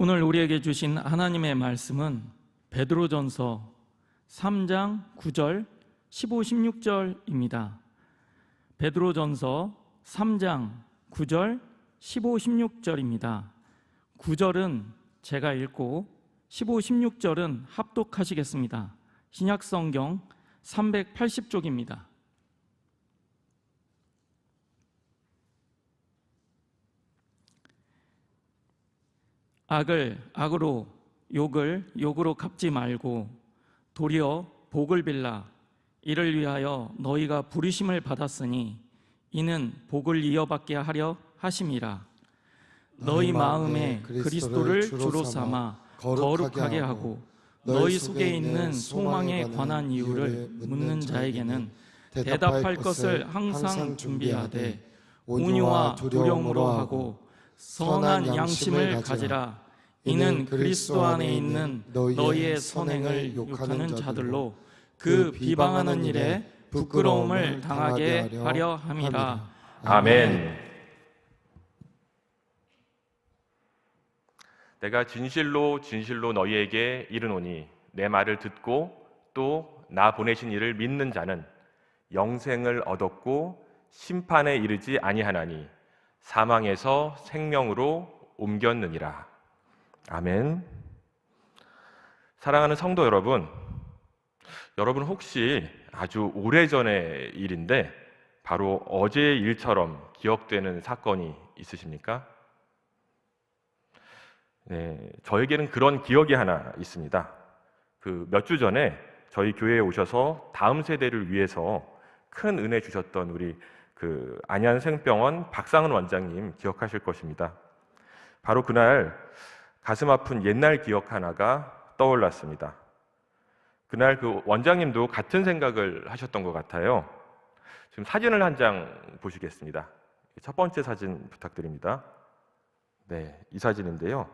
오늘 우리에게 주신 하나님의 말씀은 베드로전서 3장 9절, 15, 16절입니다. 베드로전서 3장 9절, 15, 16절입니다. 9절은 제가 읽고 15, 16절은 합독하시겠습니다. 신약성경 380쪽입니다. 악을 악으로, 욕을 욕으로 갚지 말고 도리어 복을 빌라. 이를 위하여 너희가 부르심을 받았으니 이는 복을 이어받게 하려 하심이라. 너희 마음에 그리스도를 주로 삼아 거룩하게 하고 너희 속에 있는 소망에 관한 이유를 묻는 자에게는 대답할 것을 항상 준비하되 온유와 두려움으로 하고 선한 양심을 가지라. 이는 그리스도 안에 있는 너희의 선행을 욕하는 자들로 그 비방하는 일에 부끄러움을 당하게 하려 함이라. 아멘. 내가 진실로 진실로 너희에게 이르노니 내 말을 듣고 또 나 보내신 이를 믿는 자는 영생을 얻었고 심판에 이르지 아니하나니 사망에서 생명으로 옮겼느니라. 아멘. 사랑하는 성도 여러분, 여러분 혹시 아주 오래전의 일인데 바로 어제의 일처럼 기억되는 사건이 있으십니까? 네, 저에게는 그런 기억이 하나 있습니다. 몇 주 전에 저희 교회에 오셔서 다음 세대를 위해서 큰 은혜 주셨던 우리 안양생병원 박상은 원장님 기억하실 것입니다. 바로 그날 가슴 아픈 옛날 기억 하나가 떠올랐습니다. 그날 그 원장님도 같은 생각을 하셨던 것 같아요. 지금 사진을 한 장 보시겠습니다. 첫 번째 사진 부탁드립니다. 네, 이 사진인데요.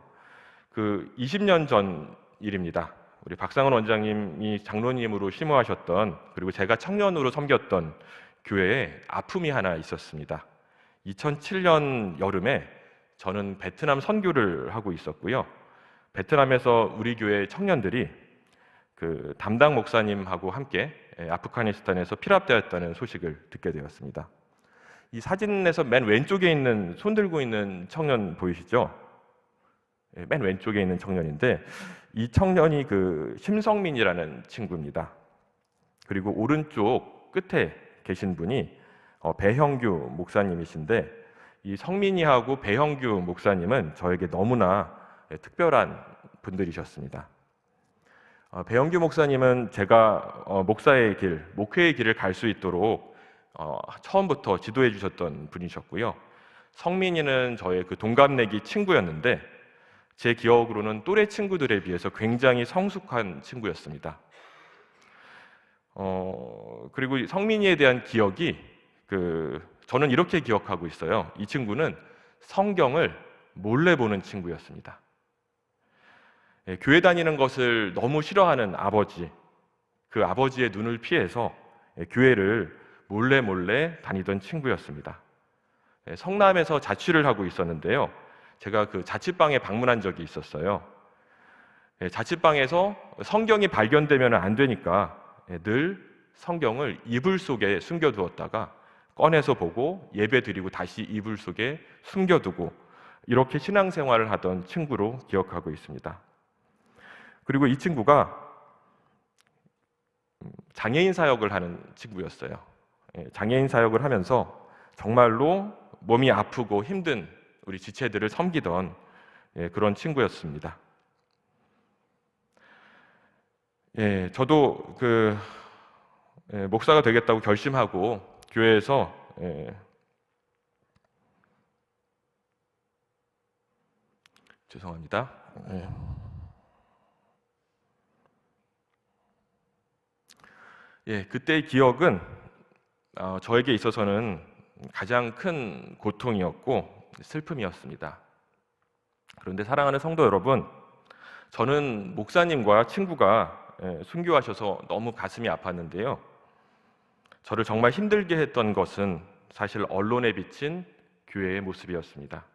20년 전 일입니다. 우리 박상은 원장님이 장로님으로 심호하셨던, 그리고 제가 청년으로 섬겼던 교회에 아픔이 하나 있었습니다. 2007년 여름에 저는 베트남 선교를 하고 있었고요. 베트남에서 우리 교회 청년들이 담당 목사님하고 함께 아프가니스탄에서 피랍되었다는 소식을 듣게 되었습니다. 이 사진에서 맨 왼쪽에 있는, 손 들고 있는 청년 보이시죠? 맨 왼쪽에 있는 청년인데, 이 청년이 심성민이라는 친구입니다. 그리고 오른쪽 끝에 계신 분이 배형규 목사님이신데, 이 성민이하고 배형규 목사님은 저에게 너무나 특별한 분들이셨습니다. 배형규 목사님은 제가 목사의 길, 목회의 길을 갈 수 있도록 처음부터 지도해 주셨던 분이셨고요. 성민이는 저의 동갑내기 친구였는데 제 기억으로는 또래 친구들에 비해서 굉장히 성숙한 친구였습니다. 그리고 성민이에 대한 기억이 저는 이렇게 기억하고 있어요. 이 친구는 성경을 몰래 보는 친구였습니다. 교회 다니는 것을 너무 싫어하는 아버지, 그 아버지의 눈을 피해서 교회를 몰래 다니던 친구였습니다. 성남에서 자취를 하고 있었는데요. 제가 자취방에 방문한 적이 있었어요. 자취방에서 성경이 발견되면 안 되니까 늘 성경을 이불 속에 숨겨두었다가 꺼내서 보고 예배 드리고 다시 이불 속에 숨겨두고, 이렇게 신앙생활을 하던 친구로 기억하고 있습니다. 그리고 이 친구가 장애인 사역을 하는 친구였어요. 장애인 사역을 하면서 정말로 몸이 아프고 힘든 우리 지체들을 섬기던 그런 친구였습니다. 저도 목사가 되겠다고 결심하고 교회에서 죄송합니다. 그때의 기억은 저에게 있어서는 가장 큰 고통이었고 슬픔이었습니다. 그런데 사랑하는 성도 여러분, 저는 목사님과 친구가 순교하셔서 너무 가슴이 아팠는데요. 저를 정말 힘들게 했던 것은 사실 언론에 비친 교회의 모습이었습니다.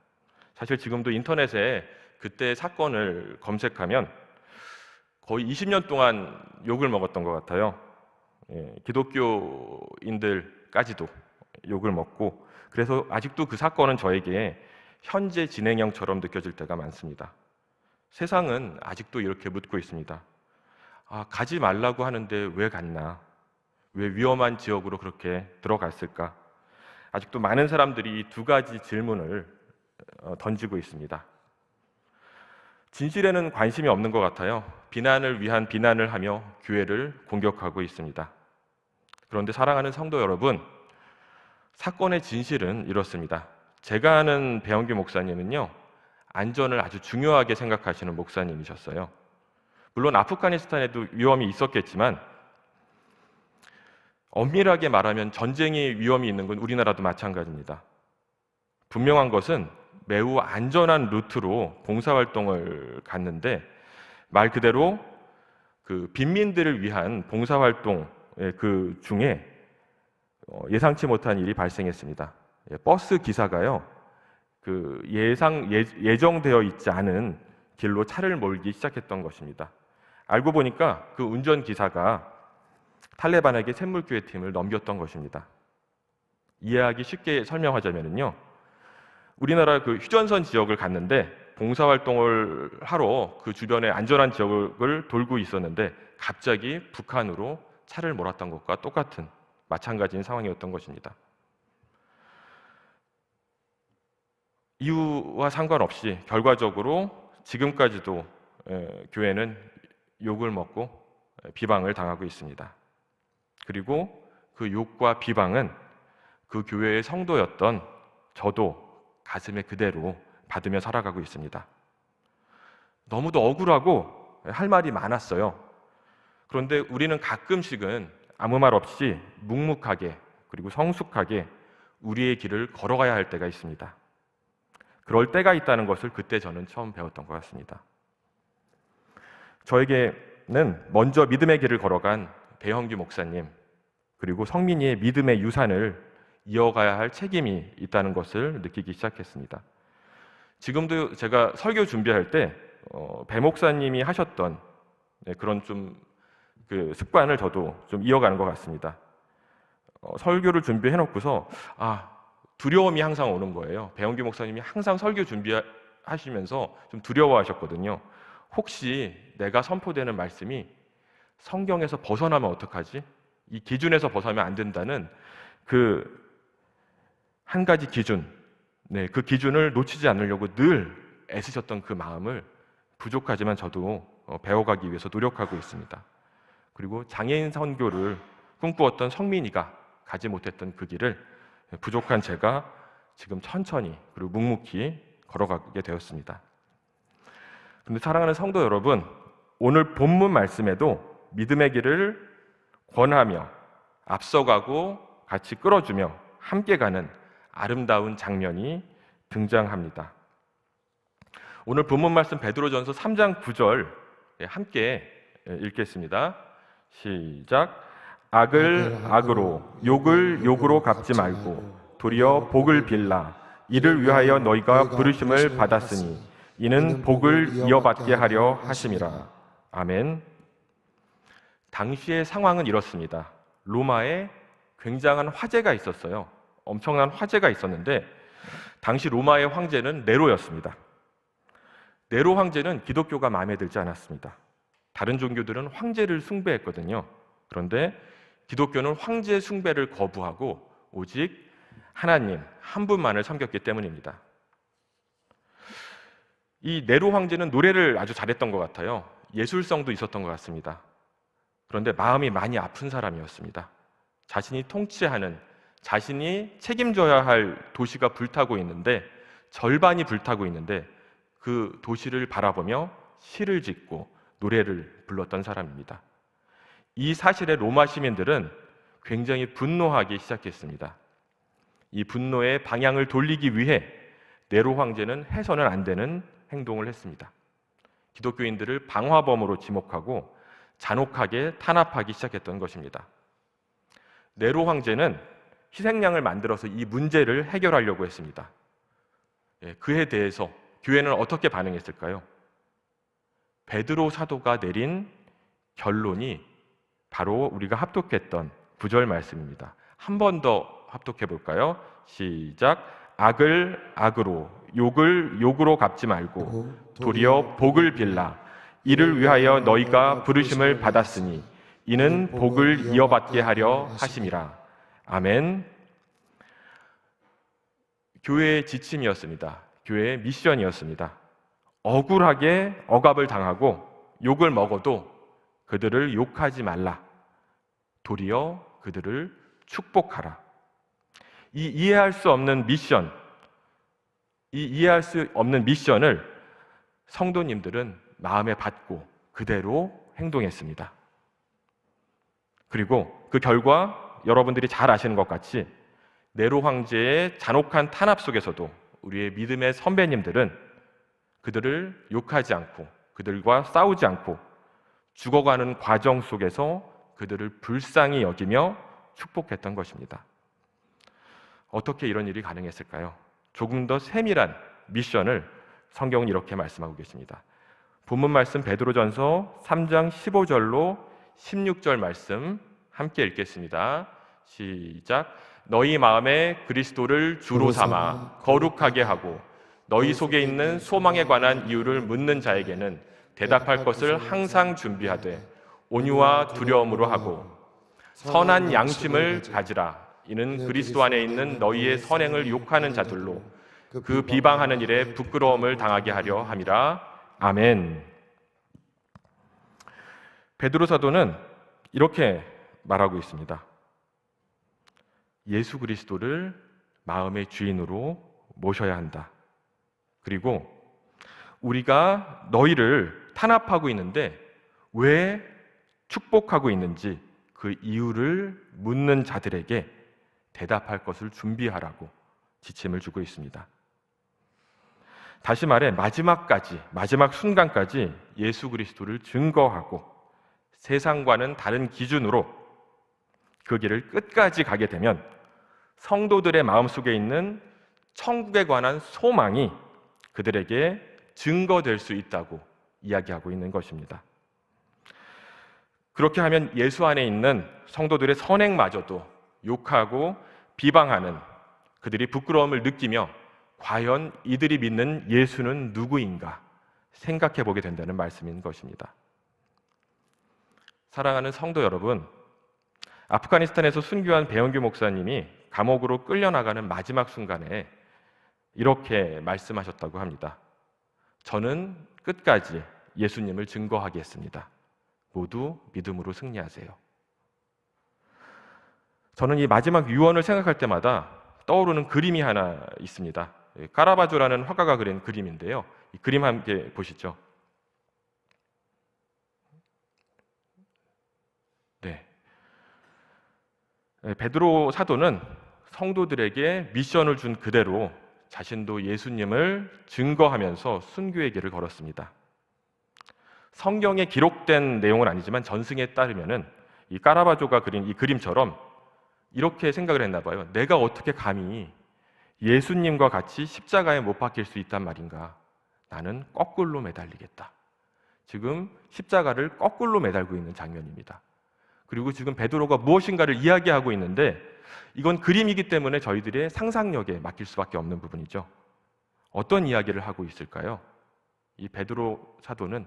사실 지금도 인터넷에 그때 사건을 검색하면 거의 20년 동안 욕을 먹었던 것 같아요. 기독교인들까지도 욕을 먹고, 그래서 아직도 그 사건은 저에게 현재 진행형처럼 느껴질 때가 많습니다. 세상은 아직도 이렇게 묻고 있습니다. 가지 말라고 하는데 왜 갔나? 왜 위험한 지역으로 그렇게 들어갔을까? 아직도 많은 사람들이 이 두 가지 질문을 던지고 있습니다. 진실에는 관심이 없는 것 같아요. 비난을 위한 비난을 하며 교회를 공격하고 있습니다. 그런데 사랑하는 성도 여러분, 사건의 진실은 이렇습니다. 제가 아는 배영규 목사님은요, 안전을 아주 중요하게 생각하시는 목사님이셨어요. 물론 아프가니스탄에도 위험이 있었겠지만 엄밀하게 말하면 전쟁의 위험이 있는 건 우리나라도 마찬가지입니다. 분명한 것은 매우 안전한 루트로 봉사활동을 갔는데 말 그대로 그 빈민들을 위한 봉사활동 그 중에 예상치 못한 일이 발생했습니다. 버스 기사가요, 그 예정되어 있지 않은 길로 차를 몰기 시작했던 것입니다. 알고 보니까 그 운전기사가 탈레반에게 샘물교회 팀을 넘겼던 것입니다. 이해하기 쉽게 설명하자면요, 우리나라 그 휴전선 지역을 갔는데 봉사활동을 하러 그 주변의 안전한 지역을 돌고 있었는데 갑자기 북한으로 차를 몰았던 것과 똑같은 마찬가지인 상황이었던 것입니다. 이유와 상관없이 결과적으로 지금까지도 교회는 욕을 먹고 비방을 당하고 있습니다. 그리고 그 욕과 비방은 그 교회의 성도였던 저도 가슴에 그대로 받으며 살아가고 있습니다. 너무도 억울하고 할 말이 많았어요. 그런데 우리는 가끔씩은 아무 말 없이 묵묵하게 그리고 성숙하게 우리의 길을 걸어가야 할 때가 있습니다. 그럴 때가 있다는 것을 그때 저는 처음 배웠던 것 같습니다. 저에게는 먼저 믿음의 길을 걸어간 배형규 목사님, 그리고 성민이의 믿음의 유산을 이어가야 할 책임이 있다는 것을 느끼기 시작했습니다. 지금도 제가 설교 준비할 때 배 목사님이 하셨던 그런 좀 그 습관을 저도 좀 이어가는 것 같습니다. 설교를 준비해 놓고서 두려움이 항상 오는 거예요. 배영규 목사님이 항상 설교 준비하시면서 좀 두려워하셨거든요. 혹시 내가 선포되는 말씀이 성경에서 벗어나면 어떡하지? 이 기준에서 벗어나면 안 된다는 그 한 가지 기준, 그 기준을 놓치지 않으려고 늘 애쓰셨던 그 마음을 부족하지만 저도 배워가기 위해서 노력하고 있습니다. 그리고 장애인 선교를 꿈꾸었던 성민이가 가지 못했던 그 길을 부족한 제가 지금 천천히 그리고 묵묵히 걸어가게 되었습니다. 그런데 사랑하는 성도 여러분, 오늘 본문 말씀에도 믿음의 길을 권하며 앞서가고 같이 끌어주며 함께 가는 아름다운 장면이 등장합니다. 오늘 본문 말씀 베드로전서 3장 9절 함께 읽겠습니다. 시작. 악을 악으로, 욕을 욕으로 갚지 말고 도리어 복을 빌라. 이를 위하여 너희가 부르심을 받았으니 이는 복을 이어받게 하려 하심이라. 아멘. 당시의 상황은 이렇습니다. 로마에 굉장한 화재가 있었어요. 엄청난 화재가 있었는데 당시 로마의 황제는 네로였습니다. 네로 황제는 기독교가 마음에 들지 않았습니다. 다른 종교들은 황제를 숭배했거든요. 그런데 기독교는 황제 숭배를 거부하고 오직 하나님 한 분만을 섬겼기 때문입니다. 이 네로 황제는 노래를 아주 잘했던 것 같아요. 예술성도 있었던 것 같습니다. 그런데 마음이 많이 아픈 사람이었습니다. 자신이 통치하는, 자신이 책임져야 할 도시가 불타고 있는데, 절반이 불타고 있는데 그 도시를 바라보며 시를 짓고 노래를 불렀던 사람입니다. 이 사실에 로마 시민들은 굉장히 분노하기 시작했습니다. 이 분노의 방향을 돌리기 위해 네로 황제는 해서는 안 되는 행동을 했습니다. 기독교인들을 방화범으로 지목하고 잔혹하게 탄압하기 시작했던 것입니다. 네로 황제는 희생양을 만들어서 이 문제를 해결하려고 했습니다. 그에 대해서 교회는 어떻게 반응했을까요? 베드로 사도가 내린 결론이 바로 우리가 합독했던 9절 말씀입니다. 한 번 더 합독해 볼까요? 시작. 악을 악으로, 욕을 욕으로 갚지 말고 도리어 복을 빌라. 이를 위하여 너희가 부르심을 받았으니 이는 복을 이어받게 하려 하심이라. 아멘. 교회의 지침이었습니다. 교회의 미션이었습니다. 억울하게 억압을 당하고 욕을 먹어도 그들을 욕하지 말라. 도리어 그들을 축복하라. 이 이해할 수 없는 미션을 성도님들은 마음에 받고 그대로 행동했습니다. 그리고 그 결과 여러분들이 잘 아시는 것 같이 네로 황제의 잔혹한 탄압 속에서도 우리의 믿음의 선배님들은 그들을 욕하지 않고 그들과 싸우지 않고 죽어가는 과정 속에서 그들을 불쌍히 여기며 축복했던 것입니다. 어떻게 이런 일이 가능했을까요? 조금 더 세밀한 미션을 성경은 이렇게 말씀하고 계십니다. 본문 말씀 베드로전서 3장 15절로 16절 말씀 함께 읽겠습니다. 시작. 너희 마음에 그리스도를 주로 삼아 거룩하게 하고 너희 속에 있는 소망에 관한 이유를 묻는 자에게는 대답할 것을 항상 준비하되 온유와 두려움으로 하고 선한 양심을 가지라. 이는 그리스도 안에 있는 너희의 선행을 욕하는 자들로 그 비방하는 일에 부끄러움을 당하게 하려 함이라. 아멘. 베드로 사도는 이렇게 말하고 있습니다. 예수 그리스도를 마음의 주인으로 모셔야 한다. 그리고 우리가 너희를 탄압하고 있는데 왜 축복하고 있는지 그 이유를 묻는 자들에게 대답할 것을 준비하라고 지침을 주고 있습니다. 다시 말해 마지막 순간까지 예수 그리스도를 증거하고 세상과는 다른 기준으로 그 길을 끝까지 가게 되면 성도들의 마음속에 있는 천국에 관한 소망이 그들에게 증거될 수 있다고 이야기하고 있는 것입니다. 그렇게 하면 예수 안에 있는 성도들의 선행마저도 욕하고 비방하는 그들이 부끄러움을 느끼며 과연 이들이 믿는 예수는 누구인가 생각해 보게 된다는 말씀인 것입니다. 사랑하는 성도 여러분, 아프가니스탄에서 순교한 배영규 목사님이 감옥으로 끌려나가는 마지막 순간에 이렇게 말씀하셨다고 합니다. 저는 끝까지 예수님을 증거하겠습니다. 모두 믿음으로 승리하세요. 저는 이 마지막 유언을 생각할 때마다 떠오르는 그림이 하나 있습니다. 카라바조라는 화가가 그린 그림인데요. 이 그림 함께 보시죠. 네. 베드로 사도는 성도들에게 미션을 준 그대로 자신도 예수님을 증거하면서 순교의 길을 걸었습니다. 성경에 기록된 내용은 아니지만 전승에 따르면은 이 카라바조가 그린 이 그림처럼 이렇게 생각을 했나 봐요. 내가 어떻게 감히 예수님과 같이 십자가에 못 박힐 수 있단 말인가? 나는 거꾸로 매달리겠다. 지금 십자가를 거꾸로 매달고 있는 장면입니다. 그리고 지금 베드로가 무엇인가를 이야기하고 있는데 이건 그림이기 때문에 저희들의 상상력에 맡길 수밖에 없는 부분이죠. 어떤 이야기를 하고 있을까요? 이 베드로 사도는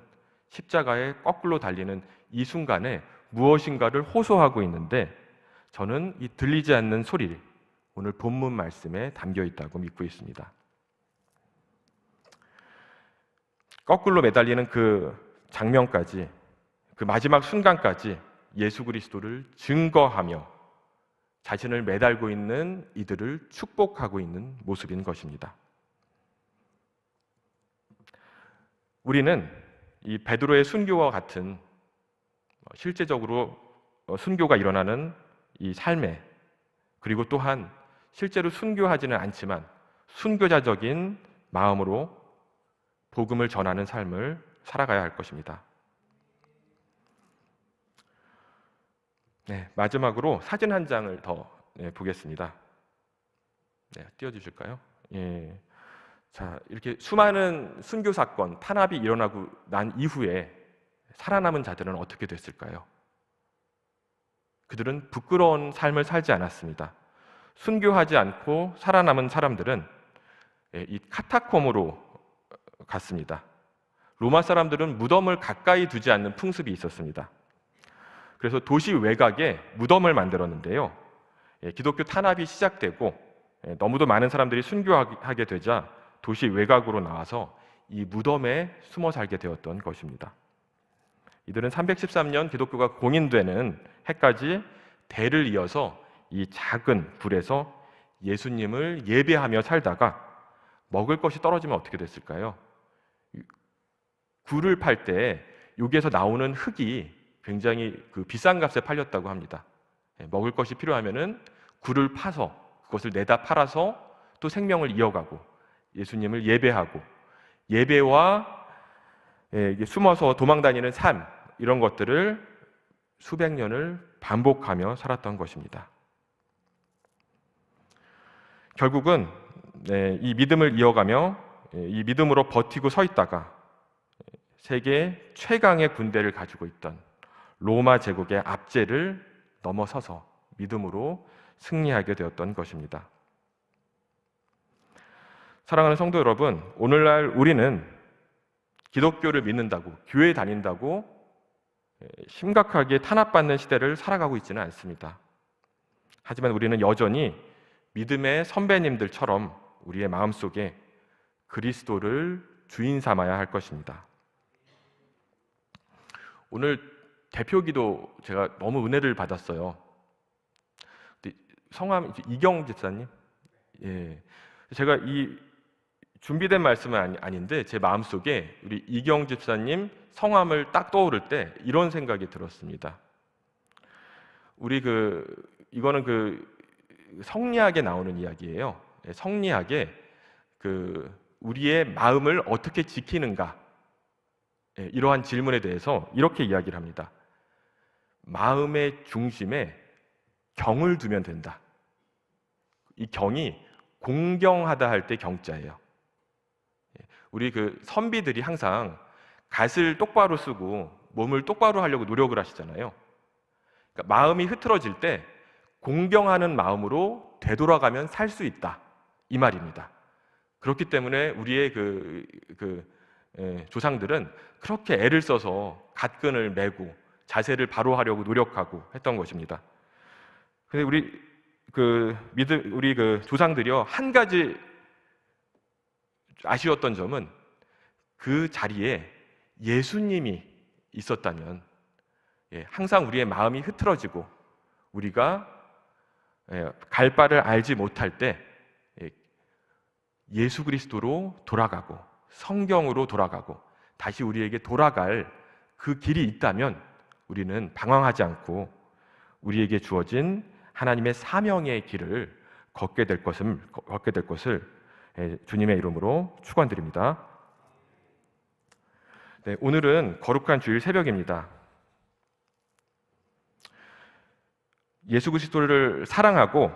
십자가에 거꾸로 달리는 이 순간에 무엇인가를 호소하고 있는데 저는 이 들리지 않는 소리, 오늘 본문 말씀에 담겨 있다고 믿고 있습니다. 거꾸로 매달리는 그 장면까지, 그 마지막 순간까지 예수 그리스도를 증거하며 자신을 매달고 있는 이들을 축복하고 있는 모습인 것입니다. 우리는 이 베드로의 순교와 같은 실제적으로 순교가 일어나는 이 삶에, 그리고 또한 실제로 순교하지는 않지만 순교자적인 마음으로 복음을 전하는 삶을 살아가야 할 것입니다. 네, 마지막으로 사진 한 장을 더 보겠습니다. 네, 띄워주실까요? 예. 자, 이렇게 수많은 순교 사건, 탄압이 일어나고 난 이후에 살아남은 자들은 어떻게 됐을까요? 그들은 부끄러운 삶을 살지 않았습니다. 순교하지 않고 살아남은 사람들은 이 카타콤으로 갔습니다. 로마 사람들은 무덤을 가까이 두지 않는 풍습이 있었습니다. 그래서 도시 외곽에 무덤을 만들었는데요. 기독교 탄압이 시작되고 너무도 많은 사람들이 순교하게 되자 도시 외곽으로 나와서 이 무덤에 숨어 살게 되었던 것입니다. 이들은 313년 기독교가 공인되는 해까지 대를 이어서 이 작은 굴에서 예수님을 예배하며 살다가 먹을 것이 떨어지면 어떻게 됐을까요? 굴을 팔 때 여기에서 나오는 흙이 굉장히 비싼 값에 팔렸다고 합니다. 먹을 것이 필요하면은 굴을 파서 그것을 내다 팔아서 또 생명을 이어가고 예수님을 예배하고 예배와 숨어서 도망다니는 삶, 이런 것들을 수백 년을 반복하며 살았던 것입니다. 결국은 이 믿음을 이어가며 이 믿음으로 버티고 서 있다가 세계 최강의 군대를 가지고 있던 로마 제국의 압제를 넘어서서 믿음으로 승리하게 되었던 것입니다. 사랑하는 성도 여러분, 오늘날 우리는 기독교를 믿는다고, 교회 다닌다고 심각하게 탄압받는 시대를 살아가고 있지는 않습니다. 하지만 우리는 여전히 믿음의 선배님들처럼 우리의 마음속에 그리스도를 주인 삼아야 할 것입니다. 오늘 대표기도 제가 너무 은혜를 받았어요. 성함 이경 집사님, 제가 이 준비된 말씀은 아닌데 제 마음속에 우리 이경 집사님 성함을 딱 떠오를 때 이런 생각이 들었습니다. 우리 이거는 성리학에 나오는 이야기예요. 성리학에 우리의 마음을 어떻게 지키는가, 이러한 질문에 대해서 이렇게 이야기를 합니다. 마음의 중심에 경을 두면 된다. 이 경이 공경하다 할 때 경자예요. 우리 선비들이 항상 갓을 똑바로 쓰고 몸을 똑바로 하려고 노력을 하시잖아요. 그러니까 마음이 흐트러질 때 공경하는 마음으로 되돌아가면 살 수 있다, 이 말입니다. 그렇기 때문에 우리의 조상들은 그렇게 애를 써서 갓끈을 메고 자세를 바로 하려고 노력하고 했던 것입니다. 근데 우리 조상들이요, 한 가지 아쉬웠던 점은 그 자리에 예수님이 있었다면 항상 우리의 마음이 흐트러지고 우리가 갈 바를 알지 못할 때 예수 그리스도로 돌아가고 성경으로 돌아가고 다시 우리에게 돌아갈 그 길이 있다면 우리는 방황하지 않고 우리에게 주어진 하나님의 사명의 길을 걷게 될 것을 주님의 이름으로 축원드립니다. 네, 오늘은 거룩한 주일 새벽입니다. 예수 그리스도를 사랑하고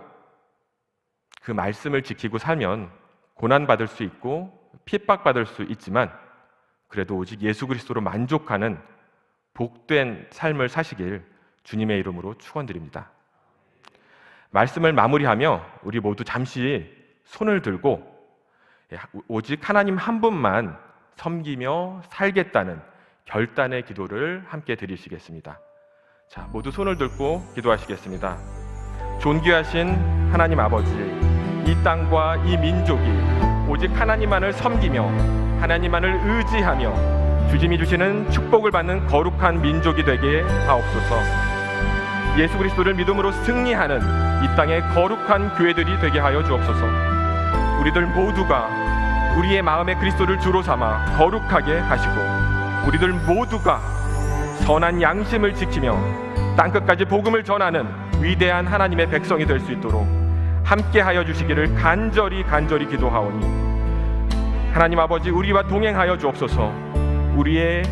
그 말씀을 지키고 살면 고난받을 수 있고 핍박받을 수 있지만 그래도 오직 예수 그리스도로 만족하는 복된 삶을 사시길 주님의 이름으로 축원드립니다. 말씀을 마무리하며 우리 모두 잠시 손을 들고 오직 하나님 한 분만 섬기며 살겠다는 결단의 기도를 함께 드리시겠습니다. 자, 모두 손을 들고 기도하시겠습니다. 존귀하신 하나님 아버지, 이 땅과 이 민족이 오직 하나님만을 섬기며 하나님만을 의지하며 주님이 주시는 축복을 받는 거룩한 민족이 되게 하옵소서. 예수 그리스도를 믿음으로 승리하는 이 땅의 거룩한 교회들이 되게 하여 주옵소서. 우리들 모두가 우리의 마음에 그리스도를 주로 삼아 거룩하게 하시고 우리들 모두가 선한 양심을 지키며 땅끝까지 복음을 전하는 위대한 하나님의 백성이 될 수 있도록 함께하여 주시기를 간절히 기도하오니 하나님 아버지, 우리와 동행하여 주옵소서. 우리의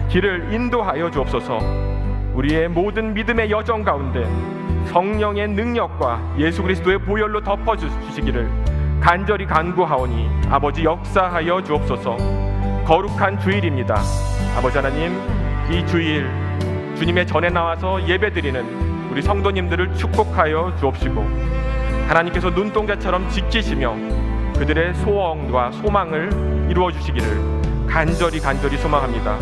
길을 인도하여 주옵소서. 우리의 모든 믿음의 여정 가운데 성령의 능력과 예수 그리스도의 보혈로 덮어주시기를 간절히 간구하오니 아버지 역사하여 주옵소서. 거룩한 주일입니다. 아버지 하나님, 이 주일 주님의 전에 나와서 예배드리는 우리 성도님들을 축복하여 주옵시고 하나님께서 눈동자처럼 지키시며 그들의 소원과 소망을 이루어 주시기를 간절히 소망합니다.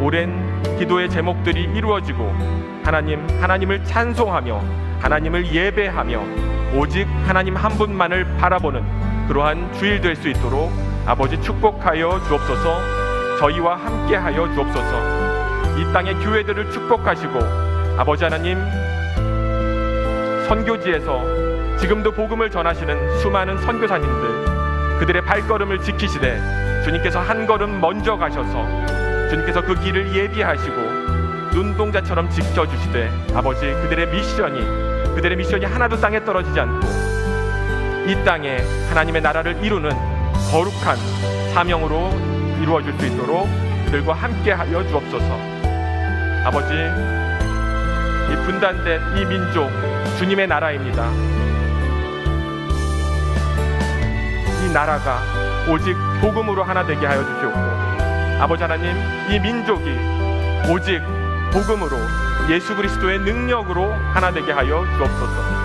오랜 기도의 제목들이 이루어지고 하나님을 찬송하며 하나님을 예배하며 오직 하나님 한 분만을 바라보는 그러한 주일 될 수 있도록 아버지 축복하여 주옵소서. 저희와 함께하여 주옵소서. 이 땅의 교회들을 축복하시고 아버지 하나님, 선교지에서 지금도 복음을 전하시는 수많은 선교사님들, 그들의 발걸음을 지키시되 주님께서 한 걸음 먼저 가셔서 주님께서 그 길을 예비하시고 눈동자처럼 지켜주시되 아버지, 그들의 미션이 하나도 땅에 떨어지지 않고 이 땅에 하나님의 나라를 이루는 거룩한 사명으로 이루어질 수 있도록 그들과 함께하여 주옵소서. 아버지, 이 분단된 이 민족 주님의 나라입니다. 이 나라가 오직 복음으로 하나 되게 하여 주시옵고 아버지 하나님, 이 민족이 오직 복음으로 예수 그리스도의 능력으로 하나 되게 하여 주옵소서.